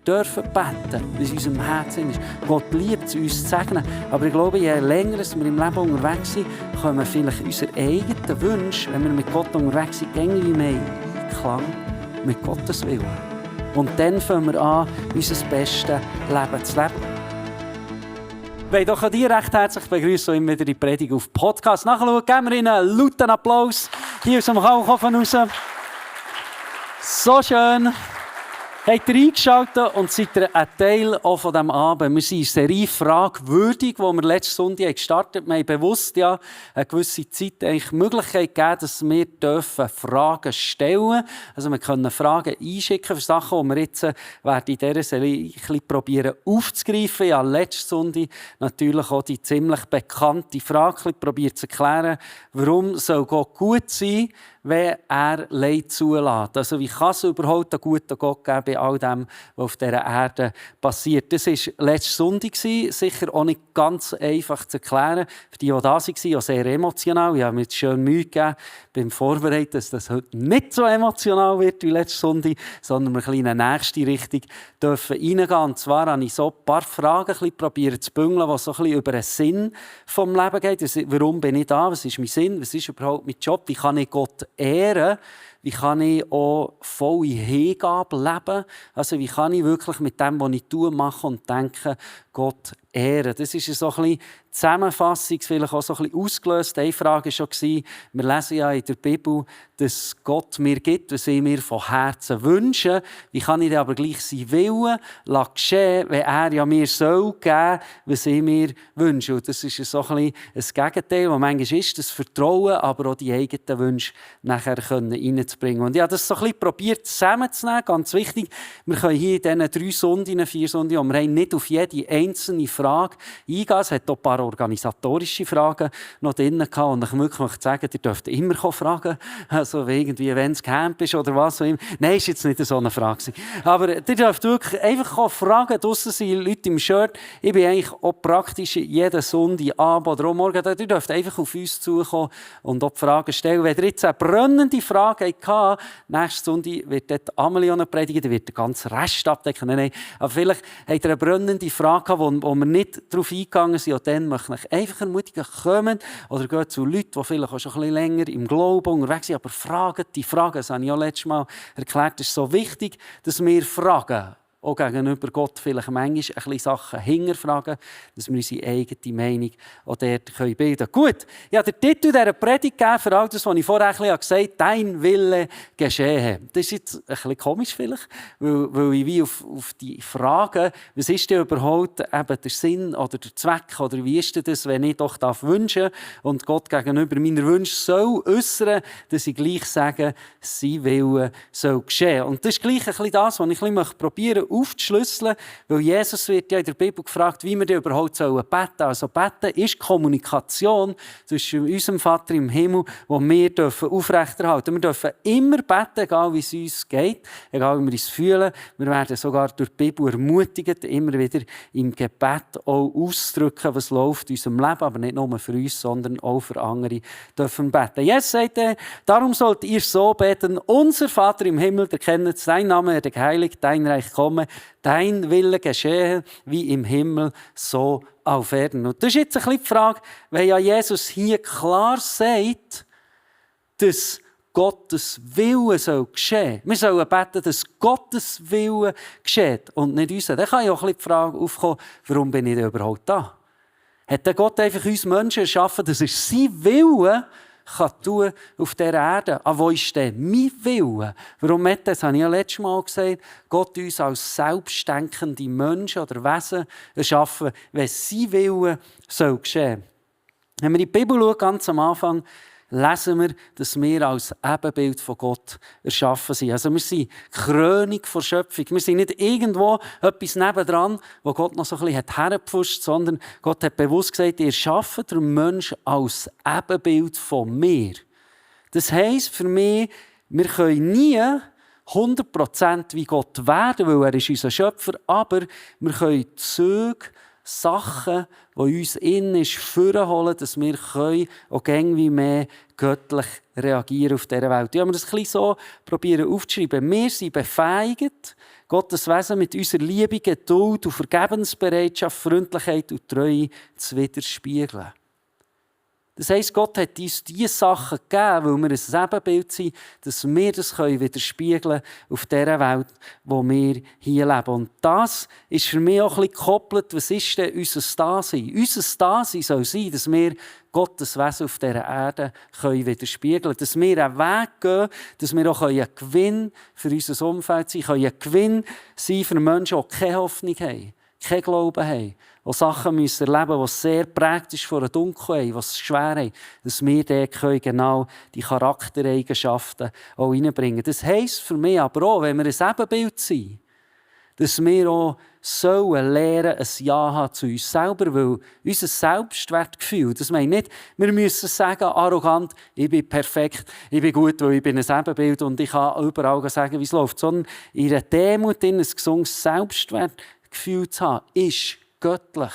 dürfen beten, wie es in unserem Herzen ist. Gott liebt es, uns zu segnen. Aber ich glaube, je länger wir im Leben unterwegs sind, kommen vielleicht unsere eigenen Wünsche, wenn wir mit Gott unterwegs sind, irgendwie mehr in Einklang mit Gottes Willen. Und dann fangen wir an, unser bestes Leben zu leben. Ich möchte doch dir recht herzlich begrüßen, immer wieder die Predigt auf Podcast nachschauen. Geben wir Ihnen einen lauten Applaus hier aus dem Kalkofen raus. So schön. Habt ihr eingeschaltet und seid ihr ein Teil auch von diesem Abend. Wir sind in der Serie «Fragwürdig», die wir letzten Sonntag gestartet haben. Wir haben bewusst eine gewisse Zeit eigentlich die Möglichkeit gegeben, dass wir Fragen stellen dürfen. Also wir können Fragen einschicken für Sachen, die wir jetzt werden in dieser Serie ein bisschen probieren aufzugreifen. Ich habe letzten Sonntag natürlich auch die ziemlich bekannte Frage probiert zu erklären, warum soll Gott gut sein, wenn er Leid zulässt. Also wie kann es überhaupt einen guten Gott geben bei all dem, was auf dieser Erde passiert? Das war letzten Sonntag, sicher auch nicht ganz einfach zu erklären. Für die da waren, auch sehr emotional. Ich habe mir schön Mühe gegeben beim Vorbereiten, dass das heute nicht so emotional wird wie letzten Sonntag, sondern wir in eine nächste Richtung reingehen dürfen. Und zwar habe ich so ein paar Fragen probiert zu bündeln, die so ein bisschen über den Sinn des Lebens gehen. Warum bin ich da? Was ist mein Sinn? Was ist überhaupt mein Job? Wie kann ich Gott ehren? Wie kann ich auch volle Hingabe leben? Also wie kann ich wirklich mit dem, was ich tue, machen und denken, Gott ehren? Das ist so ein bisschen Zusammenfassung, vielleicht auch so ein bisschen ausgelöst. Eine Frage war schon, wir lesen ja in der Bibel, dass Gott mir gibt, was ich mir von Herzen wünsche. Wie kann ich aber gleich sein Willen geschehen, wenn er ja mir soll geben, was ich mir wünsche? Und das ist so ein bisschen ein Gegenteil, was manchmal ist, das Vertrauen, aber auch die eigenen Wünsche nachher reinzubringen. Und ich habe das so ein bisschen probiert zusammenzunehmen, ganz wichtig. Wir können hier in diesen 3 Sonntag, 4 Sonntag, wir haben nicht auf jede einzelne Frage eingehen. Es hat auch ein paar organisatorische Fragen noch drin gehabt. Und ich möchte sagen, ihr dürft immer fragen. Also irgendwie, wenn es Camp ist oder was auch immer. Nein, ist jetzt nicht so eine Frage. Aber ihr dürft wirklich einfach fragen. Draussen sind Leute im Shirt. Ich bin eigentlich auch praktisch jeden Sonntagabend oder auch morgen. Ihr dürft einfach auf uns zukommen und auch die Fragen stellen. Wenn ihr jetzt eine brennende Frage hattet, nächsten Sonntag wird dort Amelie predigen, die wird den ganzen Rest abdecken. Nein. Aber vielleicht habt ihr eine brennende Frage, wo wir nicht darauf eingegangen sind. Und dann möchte ich einfach ermutigen, kommen oder geht zu Leuten, die vielleicht auch schon ein bisschen länger im Glauben unterwegs sind, aber fragen die Fragen. Das habe ich auch letztes Mal erklärt. Es ist so wichtig, dass wir fragen. Auch gegenüber Gott vielleicht manchmal ein bisschen Sachen hinterfragen, dass wir unsere eigene Meinung auch dort bilden können. Gut, ich habe den Titel dieser Predigt gegeben für all das, was ich vorher gesagt habe, «Dein Wille geschehe». Das ist jetzt ein bisschen komisch vielleicht, weil ich wie auf die Frage, was ist denn überhaupt eben der Sinn oder der Zweck oder wie ist denn das, wenn ich doch wünschen und Gott gegenüber meiner Wünsche soll äußern, dass ich gleich sage, sein Wille soll geschehen. Und das ist gleich ein bisschen das, was ich ein bisschen probieren aufzuschlüsseln, weil Jesus wird ja in der Bibel gefragt, wie wir denn überhaupt beten sollen. Also beten ist Kommunikation zwischen unserem Vater im Himmel, die wir aufrechterhalten dürfen. Wir dürfen immer beten, egal wie es uns geht, egal wie wir uns fühlen. Wir werden sogar durch die Bibel ermutigt, immer wieder im Gebet auch auszudrücken, was läuft in unserem Leben, aber nicht nur für uns, sondern auch für andere dürfen beten. Jesus sagt, darum sollt ihr so beten, unser Vater im Himmel, der kennt dein Name, werde geheiligt, dein Reich komme, dein Wille geschehe, wie im Himmel, so auf Erden. Und das ist jetzt ein bisschen die Frage, wenn ja Jesus hier klar sagt, dass Gottes Wille soll geschehen. Wir sollen beten, dass Gottes Wille geschieht und nicht unser. Dann kann ja auch ein bisschen die Frage aufkommen, warum bin ich denn überhaupt da? Hat der Gott einfach uns Menschen erschaffen, dass er sein Wille kann tun auf dieser Erde. Aber wo ist denn mein Wille? Warum hat das, habe ich ja letztes Mal gesagt, Gott uns als selbstdenkende Menschen oder Wesen erschaffen, wenn sein Wille soll geschehen. Wenn wir in die Bibel schauen, ganz am Anfang, lesen wir, dass wir als Ebenbild von Gott erschaffen sind. Also wir sind die Krönung der Schöpfung. Wir sind nicht irgendwo etwas nebendran, wo Gott noch so ein bisschen hergepfuscht hat, sondern Gott hat bewusst gesagt, ihr schafft den Menschen als Ebenbild von mir. Das heisst für mich, wir können nie 100% wie Gott werden, weil er ist unser Schöpfer, aber wir können Züge, Sachen, die uns innen vorholen, dass wir auch irgendwie mehr göttlich reagieren auf dieser Welt. Ich habe mir das ein bisschen so probieren aufzuschreiben. Wir sind befähigt, Gottes Wesen mit unserer Liebe, Geduld und Vergebensbereitschaft, Freundlichkeit und Treue zu widerspiegeln. Das heisst, Gott hat uns diese Sachen gegeben, weil wir ein Ebenbild sind, dass wir das widerspiegeln können auf dieser Welt, wo wir hier leben. Und das ist für mich auch ein bisschen gekoppelt, was ist denn unser Dasein? Unser Dasein soll sein, dass wir Gottes Wesen auf dieser Erde widerspiegeln können. Dass wir einen Weg gehen, dass wir auch ein Gewinn für unser Umfeld sein können. Ein Gewinn sein für Menschen, die keine Hoffnung haben, keinen Glauben haben, die Sachen müssen erleben müssen, die sehr prägt ist von der Dunkelheit, die es schwer haben, dass wir dort genau die Charaktereigenschaften auch reinbringen. Das heisst für mich aber auch, wenn wir ein Ebenbild sind, dass wir auch sollen lernen, ein Ja haben zu uns selber, weil unser Selbstwertgefühl, das meine ich nicht, wir müssen sagen, arrogant, ich bin perfekt, ich bin gut, weil ich bin ein Ebenbild und ich kann überall sagen, wie es läuft, sondern in einer Demut, in ein gesundes Selbstwertgefühl zu haben, ist göttlich.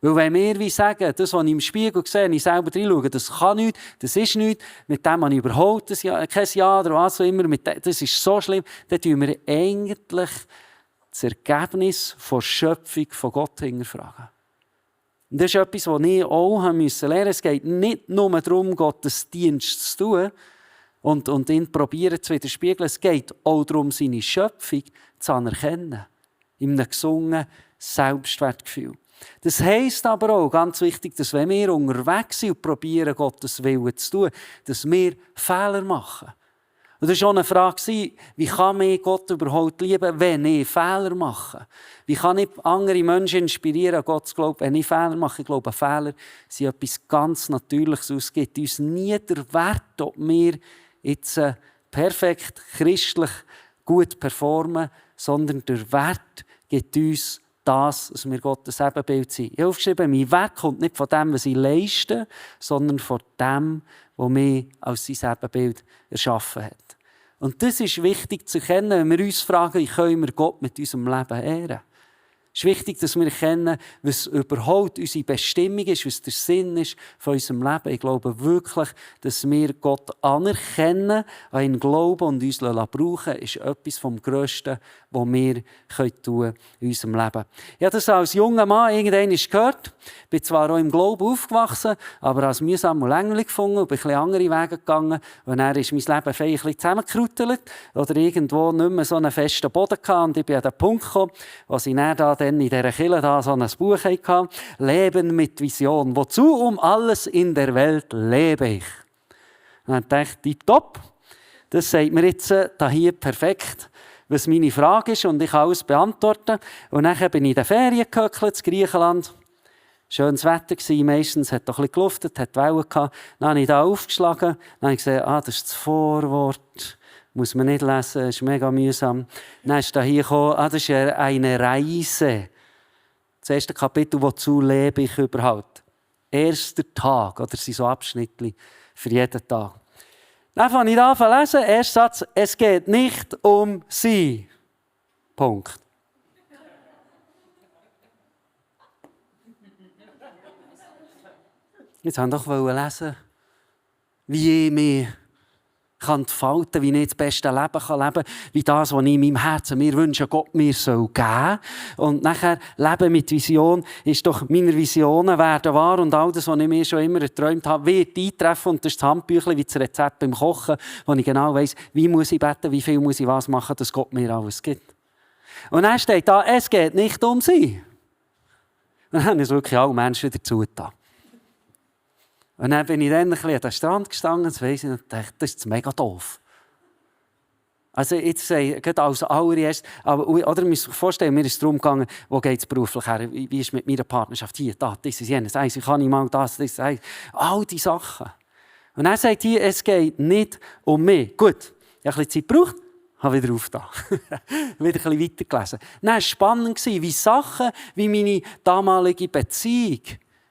Weil wenn wir wie sagen, das, was ich im Spiegel sehe, ich selber reinschaue, das kann nichts, das ist nichts, mit dem habe ich überhaupt kein Ja oder was auch immer, das ist so schlimm, dann tun wir eigentlich das Ergebnis der Schöpfung von Gott hinterfragen. Und das ist etwas, was ich auch lernen musste. Es geht nicht nur darum, Gottes Dienst zu tun und ihn probieren zu widerspiegeln. Es geht auch darum, seine Schöpfung zu anerkennen. In einem gesungenen Selbstwertgefühl. Das heisst aber auch, ganz wichtig, dass wenn wir unterwegs sind und probieren, Gottes Willen zu tun, dass wir Fehler machen. Und das war auch eine Frage, wie kann mich Gott überhaupt lieben, wenn ich Fehler mache? Wie kann ich andere Menschen inspirieren, an Gott zu glauben, wenn ich Fehler mache? Ich glaube, Fehler sind etwas ganz Natürliches. Es gibt uns nie der Wert, ob wir jetzt perfekt christlich gut performen, sondern der Wert gibt uns das, dass wir Gottes Ebenbild sind. Ich habe aufgeschrieben, mein Wert kommt nicht von dem, was ich leiste, sondern von dem, was mich als sein Ebenbild erschaffen hat. Und das ist wichtig zu erkennen, wenn wir uns fragen, wie können wir Gott mit unserem Leben ehren. Es ist wichtig, dass wir erkennen, was überhaupt unsere Bestimmung ist, was der Sinn ist von unserem Leben. Ich glaube wirklich, dass wir Gott anerkennen, an ihn glauben und uns brauchen, ist etwas vom Grössten, was wir tun in unserem Leben. Ich habe das als junger Mann irgendwann gehört. Ich bin zwar auch im Glauben aufgewachsen, aber als mühsam und länglich gefunden und bin ein bisschen andere Wege gegangen. Und dann ist mein Leben ein bisschen zusammengerüttelt oder irgendwo nicht mehr so einen festen Boden gehabt. Und ich bin an den Punkt gekommen, wo ich dann in dieser Kirche so ein Buch hatte, «Leben mit Vision. Wozu um alles in der Welt lebe ich?» Und dann dachte ich, tipptopp, das sagt mir jetzt hier perfekt, was meine Frage ist und ich kann alles beantworten. Und dann bin ich in den Ferien gehöckelt, in Griechenland. Schönes Wetter war, meistens hat es ein bisschen geluftet, hat Wellen gehabt. Dann habe ich da aufgeschlagen, dann habe ich gesehen, das ist das Vorwort. Muss man nicht lesen, ist mega mühsam. Dann ist da hier gekommen, das ist eine Reise. Das erste Kapitel, wozu lebe ich überhaupt? Erster Tag, oder sind so Abschnitte für jeden Tag. Dann fange ich an zu lesen, erster Satz, es geht nicht um sie. Punkt. Jetzt wollte ich doch lesen, wie ich mich entfalten, wie ich das beste Leben leben kann, wie das, was ich in meinem Herzen mir wünsche, Gott mir soll geben. Und nachher Leben mit Vision ist doch, meine Visionen werden wahr und all das, was ich mir schon immer geträumt habe, wird eintreffen. Und das ist das Handbüchlein wie das Rezept beim Kochen, wo ich genau weiss, wie muss ich beten, wie viel muss ich was machen, dass Gott mir alles gibt. Und dann steht da, es geht nicht um sie. Und dann haben es wirklich alle Menschen dazu getan. Und dann bin ich dann ein bisschen an den Strand gestanden und dachte, das ist mega doof. Also jetzt gerade als allererstes, oder ihr müsst euch vorstellen, mir ist es darum gegangen, wo geht es beruflich her, wie ist mit meiner Partnerschaft hier, da, das ist jenes, wie kann ich mal das, all diese Sachen. Und er sagt hier, es geht nicht um mich. Gut, ich habe ein bisschen Zeit gebraucht, habe wieder aufgetan. Wieder ein bisschen weitergelesen. Dann war es spannend, wie Sachen, wie meine damalige Beziehung,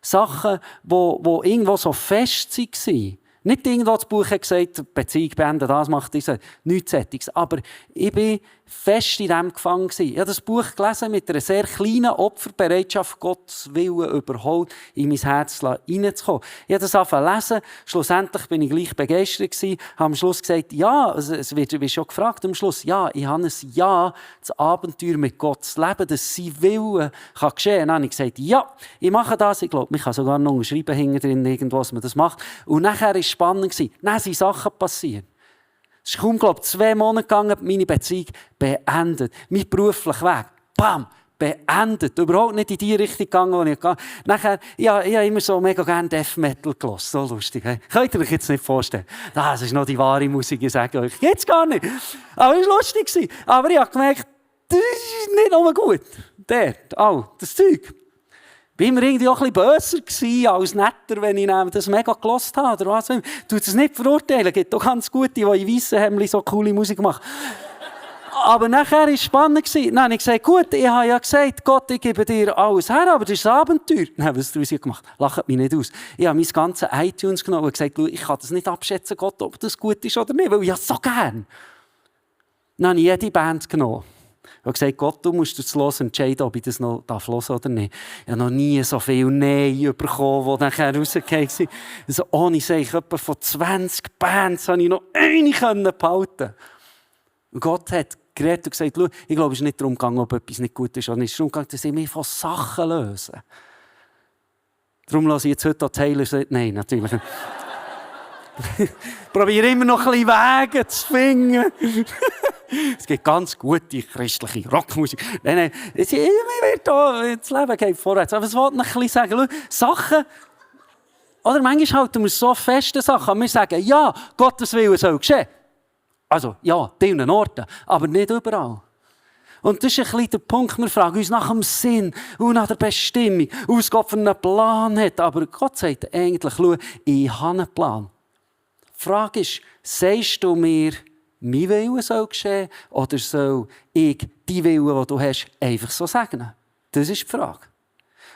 Sachen, die irgendwo so fest waren. Nicht irgendwo das Buch hat gesagt, Beziehung beenden, das macht diese, nichts Sättiges. Aber ich bin fest in diesem gefangen. Ich habe das Buch gelesen mit einer sehr kleinen Opferbereitschaft, Gottes Willen überhaupt in mein Herz hineinzukommen. Ich habe das angefangen zu lesen. Schlussendlich bin ich gleich begeistert gewesen. Habe am Schluss gesagt, ja, es wird schon gefragt am Schluss, ja, ich habe ein Ja, das Abenteuer mit Gott zu leben, dass sein Wille kann geschehen kann. Dann habe ich gesagt, ja, ich mache das. Ich glaube, man kann sogar noch schreiben hinten drin, irgendwo, dass man das macht. Und nachher war es spannend. Dann sind Sachen passiert. Es ist kaum, glaube ich, 2 Monate gegangen, meine Beziehung beendet. Mein beruflicher Weg, bam, beendet. Überhaupt nicht in die Richtung gegangen, wo ich gegangen bin. Nachher, ich habe immer so mega gerne Death Metal gehört. So lustig. He? Könnt ihr euch jetzt nicht vorstellen? Das ist noch die wahre Musik, ich sage euch. Geht's gar nicht. Aber es war lustig. Aber ich habe gemerkt, das ist nicht nur gut. Das Zeug. Ich war irgendwie auch ein bisschen böser als netter, wenn ich das mega gehört habe. Oder was. Ich tue das nicht verurteilen. Es gibt auch ganz gute, die in weissen Hemden so coole Musik machen. Aber nachher war es spannend. Dann habe ich gesagt, gut, ich habe ja gesagt, Gott, ich gebe dir alles her, aber das ist ein Abenteuer. Dann was daraus gemacht? Lacht mich nicht aus. Ich habe mein ganzes iTunes genommen und gesagt, ich kann das nicht abschätzen, Gott, ob das gut ist oder nicht, weil ich es so gern. Dann habe ich jede Band genommen. Ich habe gesagt, Gott, du musst jetzt los entscheiden, ob ich das noch hören darf oder nicht. Ich habe noch nie so viel Nein bekommen, die nachher rausgekommen sind. Also ohne Seich, etwa von 20 Bands konnte ich noch eine behalten. Und Gott hat geredet und gesagt, schau, ich glaube, es ist nicht darum gegangen, ob etwas nicht gut ist oder nicht. Es ist darum gegangen, dass ich mich von Sachen lösen. Darum lasse ich jetzt heute auch Taylor sagen. Nein, natürlich nicht. Ich probiere immer noch ein bisschen Wege zu finden. Es gibt ganz gute christliche Rockmusik. Nein, das Leben geht vorwärts. Aber was wollte ich ein bisschen sagen? Schau, Sachen, oder manchmal halten wir so feste Sachen. Wir sagen, ja, Gottes Wille soll geschehen. Also, ja, an vielen Orten, aber nicht überall. Und das ist ein bisschen der Punkt, wir fragen uns nach dem Sinn und nach der Bestimmung, was Gott für einen Plan hat. Aber Gott sagt eigentlich, schau, ich habe einen Plan. Die Frage ist, sagst du mir, mein Wille soll geschehen, oder soll ich die Wille, die du hast, einfach so segnen? Das ist die Frage.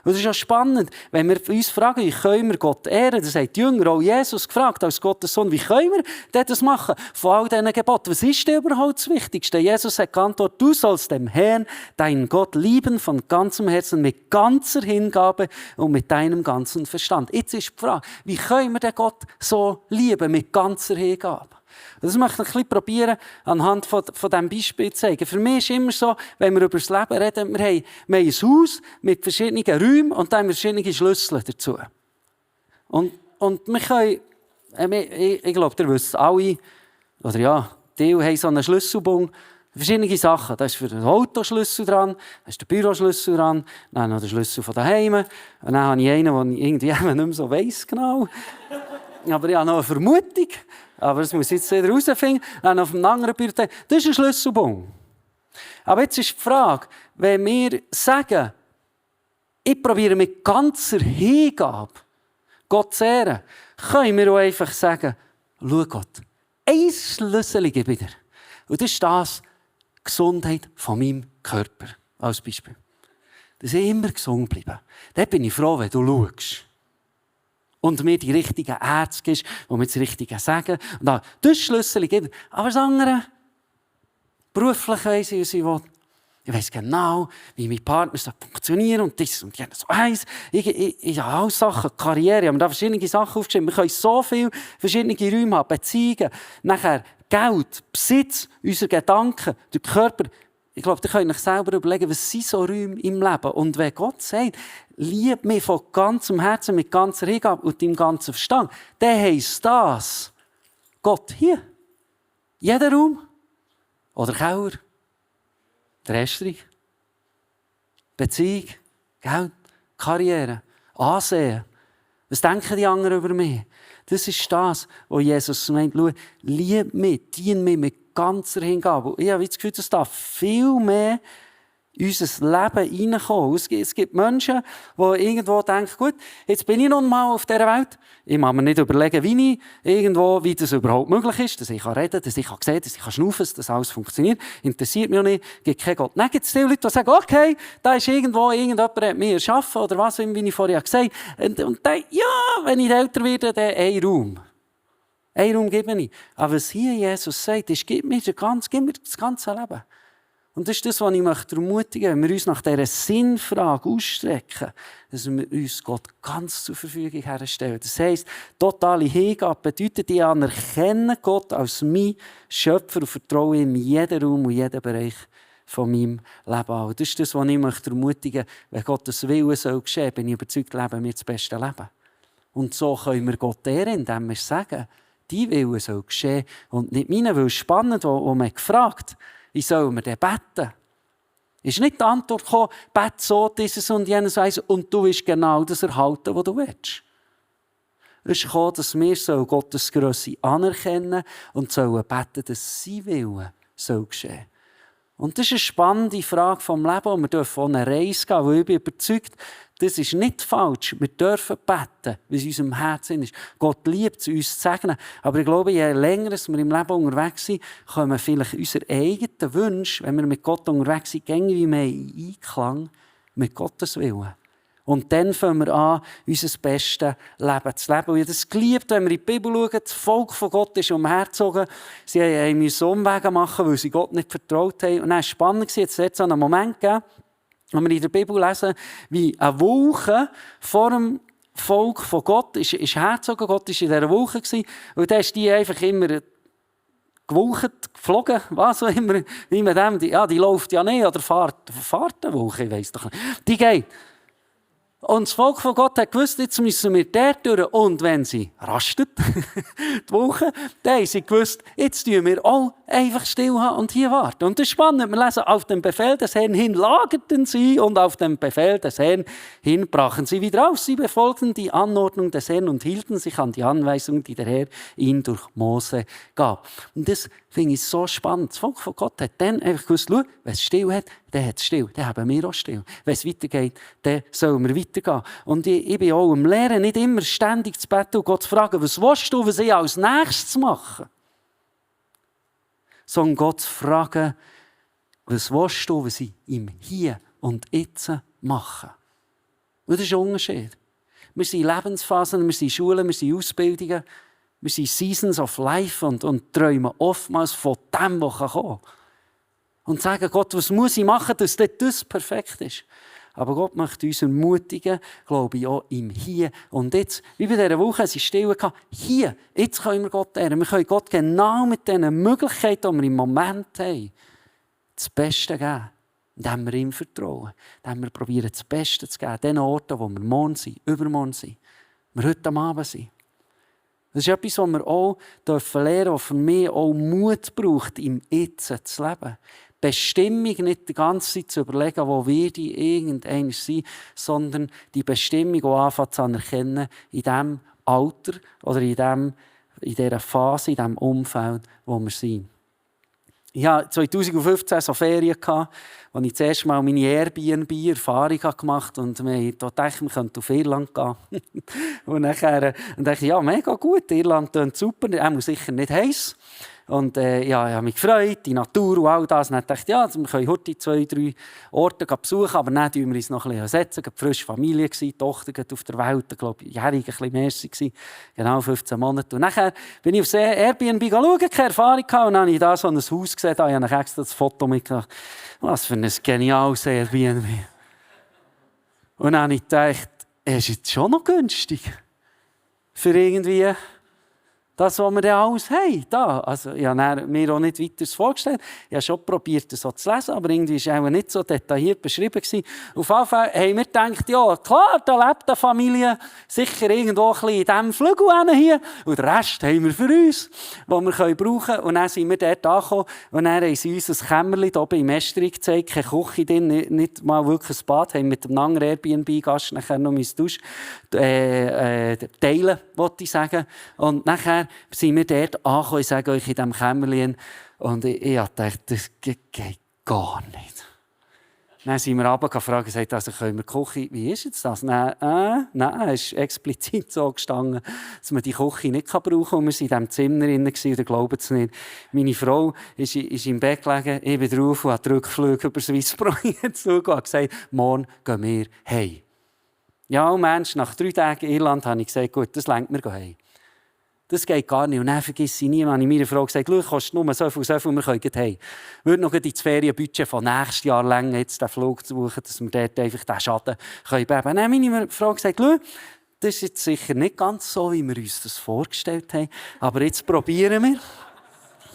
Und es ist ja spannend, wenn wir uns fragen, wie können wir Gott ehren? Das hat die Jünger, auch Jesus gefragt, als Gottes Sohn, wie können wir das machen? Von all diesen Geboten. Was ist denn überhaupt das Wichtigste? Jesus hat geantwortet, du sollst dem Herrn, deinen Gott, lieben von ganzem Herzen, mit ganzer Hingabe und mit deinem ganzen Verstand. Jetzt ist die Frage, wie können wir den Gott so lieben, mit ganzer Hingabe? Das möchte ich ein bisschen probieren, anhand von diesem Beispiel zu zeigen. Für mich ist immer so, wenn wir über das Leben reden, wir haben ein Haus mit verschiedenen Räumen und dann haben wir verschiedene Schlüssel dazu. Und wir können, ich glaube, ihr wisst alle, oder ja, die haben so einen Schlüsselbund, verschiedene Sachen. Da ist für den Autoschlüssel dran, da ist der Büroschlüssel dran, dann noch der Schlüssel von daheim. Und dann habe ich einen, den ich irgendwie nicht mehr so weiss genau. Aber ich habe noch eine Vermutung. Aber das muss ich jetzt wieder herausfinden. Dann auf einem anderen Büro. Das ist ein Schlüsselbund. Aber jetzt ist die Frage, wenn wir sagen, ich probiere mit ganzer Hingabe Gott zu ehren, können wir auch einfach sagen, schau Gott, ein Schlüssel gebe ich dir. Und das ist die Gesundheit von meinem Körper. Als Beispiel. Dass ich immer gesund bleibe. Dann bin ich froh, wenn du schaust. Und mir die richtigen Ärzte gibst, die mir das Richtige sagen. Und dann, das Schlüssel gibt. Aber das andere, beruflich weiss ich, was ich will. Ich weiss genau, wie mein Partner funktioniert und das und jenes. So eins. Ich habe alle Sachen, Karriere, wir haben da verschiedene Sachen aufgeschrieben. Wir können so viele verschiedene Räume haben, Beziehungen, nachher Geld, Besitz, unsere Gedanken, der Körper. Ich glaube, ihr könnt euch selber überlegen, was sind so Räume im Leben. Und wenn Gott sagt, lieb mich von ganzem Herzen, mit ganzer Hingabe und deinem ganzen Verstand, dann heisst das, Gott hier. Jeder Raum. Oder Keller. Der Estrich. Beziehung. Geld. Karriere. Ansehen. Was denken die anderen über mich? Das ist das, was Jesus meint. Schau, lieb mich, dien mich mit ganzer Hingabe. Ich habe das Gefühl, dass da viel mehr in unser Leben reinkommen. Es gibt Menschen, die irgendwo denken, gut, jetzt bin ich noch mal auf dieser Welt. Ich muss mir nicht überlegen, wie das überhaupt möglich ist, dass ich reden kann, dass ich sehen kann, dass ich schnaufen kann, dass alles funktioniert. Interessiert mich auch nicht, gibt keinen Gott. Dann gibt es viele Leute, die sagen, okay, da ist irgendjemand hat mich erschaffen, oder was, wie ich vorher gesagt habe. Und dann, ja, wenn ich älter werde, dann ein Raum. Einen Raum gebe ich. Aber was hier Jesus sagt, ist, gib mir das ganze Leben. Und das ist das, was ich ermutigen möchte, wenn wir uns nach dieser Sinnfrage ausstrecken, dass wir uns Gott ganz zur Verfügung herstellen. Das heisst, totale Hingabe bedeutet, ich anerkenne Gott als mein Schöpfer und vertraue ihm in jeden Raum und jeden Bereich von meinem Leben an. Das ist das, was ich ermutigen möchte, wenn Gottes Wille soll geschehen, bin ich überzeugt, leben wir das beste Leben. Und so können wir Gott ehren, indem wir sagen, dein Wille soll geschehen und nicht meine. Weil es spannend, wo man gefragt, wie sollen wir denn beten? Ist nicht die Antwort gekommen, bete so, dieses und jenes Weise und du willst genau das erhalten, was du willst. Es ist gekommen, dass wir Gottes Grösse anerkennen und sollen beten, dass sein Wille geschehen soll. Und das ist eine spannende Frage vom Leben und wir dürfen auf eine Reise gehen, weil ich bin überzeugt, das ist nicht falsch. Wir dürfen beten, wie es in unserem Herzen ist. Gott liebt es, uns zu segnen. Aber ich glaube, je länger wir im Leben unterwegs sind, kommen vielleicht unsere eigenen Wünsche, wenn wir mit Gott unterwegs sind, wie mehr in Einklang mit Gottes Willen. Und dann fangen wir an, unser bestes Leben zu leben. Und ich habe das geliebt, wenn wir in die Bibel schauen, das Volk von Gott ist umhergezogen. Sie mussten Umwege machen, weil sie Gott nicht vertraut haben. Und dann war es spannend, jetzt hat es einen Moment gegeben, wo wir in der Bibel lesen, wie eine Wolke vor dem Volk von Gott ist hergezogen. Gott war in dieser Wolke. Und dann ist die einfach immer gewolkt, geflogen, was auch immer. Wie man dem, die läuft ja nicht, oder fährt eine Wolke, ich weiss doch nicht. Die geht. Und das Volk von Gott hat gewusst, jetzt müssen wir dort durch. Und wenn sie rastet, die Woche, dann haben sie gewusst, jetzt tun wir auch einfach still haben und hier warten. Und das ist spannend. Wir lesen, auf dem Befehl des Herrn hin lagerten sie und auf dem Befehl des Herrn hin brachen sie wieder auf. Sie befolgten die Anordnung des Herrn und hielten sich an die Anweisung, die der Herr ihnen durch Mose gab. Und das finde ich so spannend. Das Volk von Gott hat dann einfach gewusst, schau, wenn es still hat, dann hat es still. Dann haben wir auch still. Wenn es weitergeht, dann sollen wir weitergehen. Und ich bin auch am Lehren, nicht immer ständig zu beten und Gott zu fragen, was willst du, was ich als nächstes mache? Sondern Gott zu fragen, was willst du, was ich im Hier und Jetzt mache? Und das ist ein Unterschied. Wir sind in Lebensphasen, wir sind in Schulen, wir sind in Ausbildungen, wir sind Seasons of Life und träumen oftmals von dem, was kommen kann. Und sagen, Gott, was muss ich machen, dass das perfekt ist? Aber Gott möchte uns ermutigen, glaube ich, auch im Hier und Jetzt. Wie bei dieser Woche, es ist still gehabt. Hier, jetzt können wir Gott ehren. Wir können Gott genau mit diesen Möglichkeiten, die wir im Moment haben, das Beste geben. Indem wir ihm vertrauen. Indem wir probieren, das Beste zu geben. An den Orten, wo wir morgen sind, übermorgen sind. Wir heute am Abend sind. Das ist etwas, was wir auch lernen dürfen, was für mich auch Mut braucht, im Jetzt zu leben. Bestimmung nicht die ganze Zeit zu überlegen, wo wir die irgendwann sind, sondern die Bestimmung auch anfangen zu anerkennen in diesem Alter oder in dieser Phase, in diesem Umfeld, wo wir sind. Ich hatte 2015 so Ferien, als ich das erste Mal meine Airbnb-Erfahrung gemacht habe und wir dachten, wir könnten auf Irland gehen. Und dann dachte ich, ja, mega gut, Irland klingt super, auch sicher nicht heiß. Und ich habe mich gefreut, die Natur und all das. Und dann dachte ich, ja, wir können heute 2, 3 Orte besuchen, aber dann setzen wir uns noch ein bisschen ersetzen. Wir waren frisch Familie, die Tochter auf der Welt, ich glaube, jährig, ein bisschen mehr war, genau 15 Monate. Und dann bin ich auf Airbnb schauen, keine Erfahrung gehabt, und dann habe ich da so ein Haus gesehen, da habe ich extra das Foto mitgebracht. Was für ein geniales Airbnb. Und dann habe ich gedacht, ist jetzt schon noch günstig für irgendwie das, was wir dann alles haben. Da. Also, ich habe mir auch nicht weiter vorgestellt. Ich habe schon probiert, das so zu lesen, aber irgendwie war es auch nicht so detailliert beschrieben. Auf jeden Fall haben wir gedacht, ja klar, da lebt eine Familie sicher irgendwo ein bisschen in diesem Flügel hier. Und den Rest haben wir für uns, den wir brauchen können. Und dann sind wir dort angekommen und dann haben sie uns ein Kämmerchen hier oben im Esterreich gezeigt, keine Küche drin, nicht mal wirklich ein Bad, haben mit einem anderen Airbnb-Gast nachher noch Dusch teilen, wollte ich sagen. Und nachher sind wir dort angekommen, ich sage euch, in diesem Kämmerchen. Und ich dachte, das geht gar nicht. Dann sind wir runtergefragt und gesagt, also können wir die Küche, wie ist jetzt das? Nein, es ist explizit so gestanden, dass man die Küche nicht brauchen kann. Und wir waren in diesem Zimmer drin, oder glauben es nicht. Meine Frau ist im Bett gelegen, ich bin drauf und habe den Rückflug über Swiss probiert zu gehen und gesagt, morgen gehen wir heim. Ja, Mensch, nach 3 Tagen Irland habe ich gesagt, gut, das lenkt mir heim. Das geht gar nicht. Und dann vergesse ich nie, wenn ich meiner Frau gesagt habe, kostet nur so viel, wir können gleich heim. Ich würde noch ins Ferienbudget von nächstes Jahr länger jetzt den Flug zu buchen, dass wir dort einfach den Schaden beheben können. Dann habe meine Frau gesagt, das ist jetzt sicher nicht ganz so, wie wir uns das vorgestellt haben, aber jetzt probieren wir.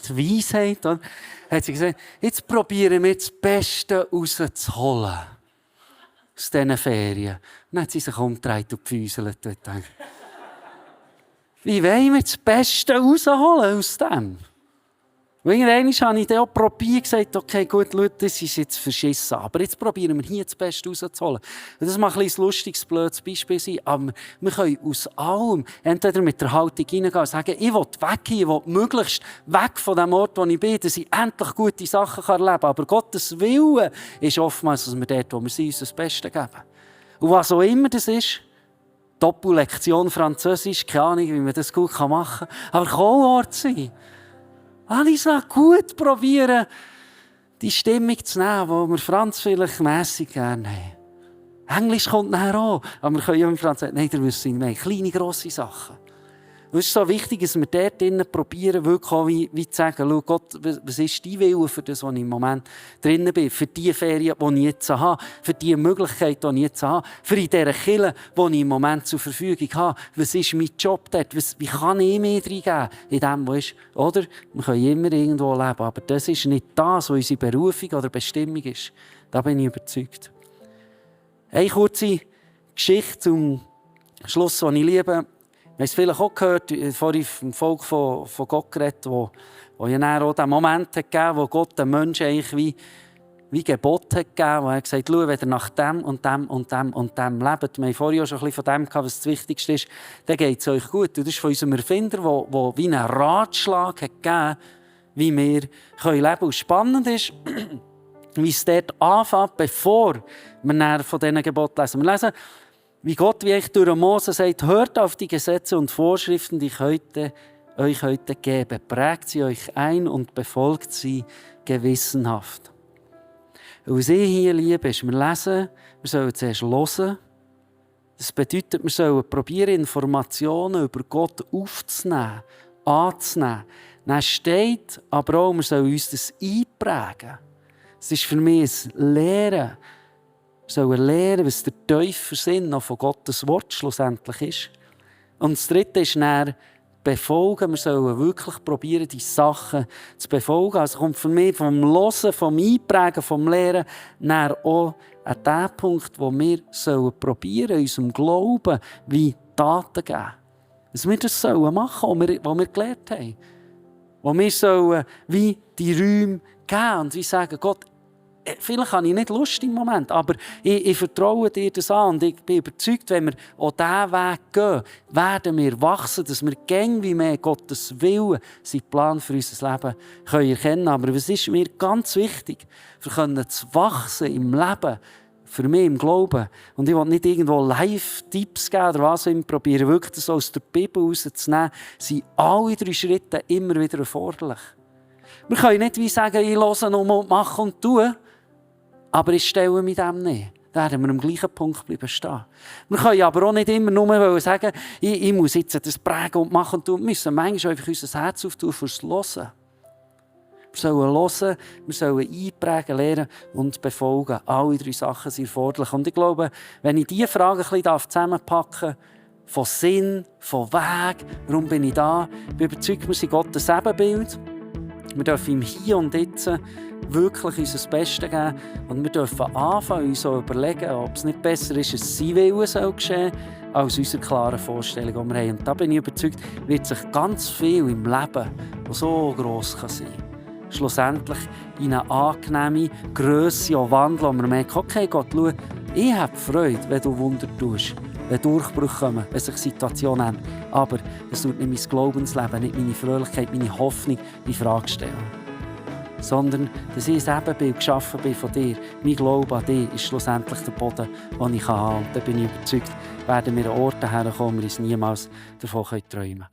Die Weisheit, dann hat sie gesagt, jetzt probieren wir das Beste rauszuholen aus diesen Ferien. Dann hat sie sich umgedreht und gefüßelt. Wie wollen wir das Beste rausholen aus dem? Irgendwann habe ich dann auch probiert und gesagt, okay, gut, schau, das ist jetzt verschissen. Aber jetzt probieren wir hier das Beste rauszuholen. Und das mag ein lustiges, blödes Beispiel sein, aber wir können aus allem entweder mit der Haltung reingehen und sagen, ich will weg hier, ich will möglichst weg von dem Ort, wo ich bin, dass ich endlich gute Sachen erleben kann. Aber Gottes Wille ist oftmals, dass wir dort, wo wir sind, uns das Beste geben. Und was auch immer das ist, Doppellektion Französisch, keine Ahnung, wie man das gut machen kann, aber kann auch Ort sein. Alles gut probieren, die Stimmung zu nehmen, die wir Franz vielleicht mässig gerne haben. Englisch kommt nachher auch, aber wir können ja im Franz sagen, nein, da müssen wir kleine, grosse Sachen. Es ist so wichtig, dass wir dort drinnen probieren, wirklich auch wie zu sagen, schau Gott, was ist dein Wille für das, wo ich im Moment drinnen bin, für die Ferien, die ich jetzt habe, für die Möglichkeit, die ich jetzt habe, für in dieser Kirche, die ich im Moment zur Verfügung habe. Was ist mein Job dort? Wie kann ich mehr reingeben in dem, was ist? Oder? Wir können immer irgendwo leben, aber das ist nicht das, was unsere Berufung oder Bestimmung ist. Da bin ich überzeugt. Eine kurze Geschichte zum Schluss, die ich liebe. Wir haben es vielleicht auch gehört, vorhin im Volk von Gott geredet, wo ja dann auch den Moment hat gegeben, wo Gott den Menschen eigentlich wie Gebot hat gegeben, wo er gesagt hat, schau, wenn ihr nach dem und dem und dem und dem lebt, wir haben vorhin auch schon ein bisschen von dem gehabt, was das Wichtigste ist, dann geht es euch gut. Und das ist von unserem Erfinder, der wie einen Ratschlag hat gegeben, wie wir leben können. Und spannend ist, wie es dort anfängt, bevor wir dann von diesen Geboten lesen. Wir lesen, wie Gott, wie ich durch Mose sagt, hört auf die Gesetze und Vorschriften, die ich euch heute gebe. Prägt sie euch ein und befolgt sie gewissenhaft. Und was ich hier liebe, ist, wir lesen, wir sollen zuerst hören. Das bedeutet, wir sollen probieren, Informationen über Gott aufzunehmen, anzunehmen. Dann steht aber auch, wir sollen uns das einprägen. Es ist für mich ein Lehren. Wir sollen lernen, was der tiefe Sinn noch von Gottes Wort schlussendlich ist. Und das Dritte ist dann befolgen. Wir sollen wirklich probieren, die Sachen zu befolgen. Also kommt für mich vom Hören, vom Einprägen, vom Lehren dann auch an den Punkt, wo wir probieren, unserem Glauben wie Taten geben. Dass wir das machen sollen, was wir gelernt haben. Wo wir sollen wie die Räume geben und wie sagen, Gott, vielleicht habe ich nicht Lust im Moment, aber ich vertraue dir das an und ich bin überzeugt, wenn wir auch diesen Weg gehen, werden wir wachsen, dass wir wie mehr Gottes Willen, seinen Plan für unser Leben können erkennen. Aber was ist mir ganz wichtig, wir können zu wachsen im Leben, für mich im Glauben. Und ich will nicht irgendwo Live-Tipps geben oder was, ich probiere wirklich das aus der Bibel rauszunehmen, sind alle 3 Schritte immer wieder erforderlich. Wir können nicht wie sagen, ich höre nur und mache und tue, aber ich stelle mich dem nicht. Da werden wir am gleichen Punkt bleiben stehen. Wir können aber auch nicht immer nur sagen, ich muss jetzt das prägen und machen und tun. Wir müssen manchmal einfach unser Herz auftun fürs Hören. Wir sollen hören, wir sollen einprägen, lernen und befolgen. Alle 3 Sachen sind erforderlich. Und ich glaube, wenn ich diese Frage ein bisschen zusammenpacken darf, von Sinn, von Weg, warum bin ich da, bin ich überzeugt, wir sind Gottes Ebenbild. Wir dürfen ihm hier und jetzt wirklich unser Bestes geben. Und wir dürfen anfangen, uns auch überlegen, ob es nicht besser ist, dass sein Wille soll geschehen soll, als unsere klaren Vorstellungen, die wir haben. Und da bin ich überzeugt, wird sich ganz viel im Leben, das so gross sein kann, schlussendlich in eine angenehme Grösse wandeln, wo man merkt, okay Gott, schau, ich habe Freude, wenn du Wunder tust, wenn Durchbrüche kommen, wenn sich Situationen ändern. Aber es tut nicht mein Glaubensleben, nicht meine Fröhlichkeit, meine Hoffnung in Frage stellen. Sondern, dass ich ein Ebenbild geschaffen bin von dir. Mein Glaube an dich ist schlussendlich der Boden, den ich haben kann. Und da bin ich überzeugt, werden wir an Orte herkommen, wo wir uns niemals davon träumen können.